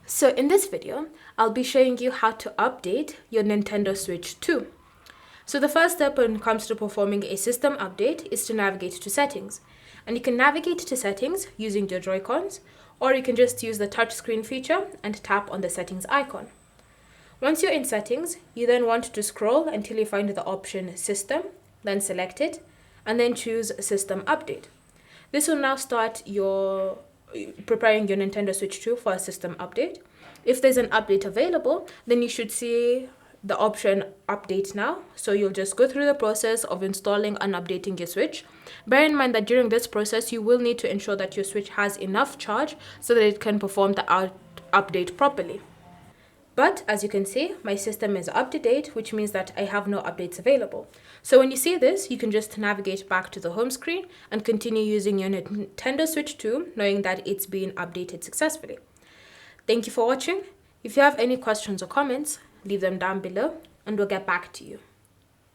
So in this video, I'll be showing you how to update your Nintendo Switch 2. So the first step when it comes to performing a system update is to navigate to settings. And you can navigate to settings using your Joy-Cons, or you can just use the touchscreen feature and tap on the settings icon. Once you're in settings, you then want to scroll until you find the option System, then select it, and then choose System Update. This will now start preparing your Nintendo Switch 2 for a system update. If there's an update available, then you should see the option Update Now. So you'll just go through the process of installing and updating your Switch. Bear in mind that during this process, you will need to ensure that your Switch has enough charge so that it can perform the update properly. But as you can see, my system is up to date, which means that I have no updates available. So when you see this, you can just navigate back to the home screen and continue using your Nintendo Switch 2, knowing that it's been updated successfully. Thank you for watching. If you have any questions or comments, leave them down below and we'll get back to you.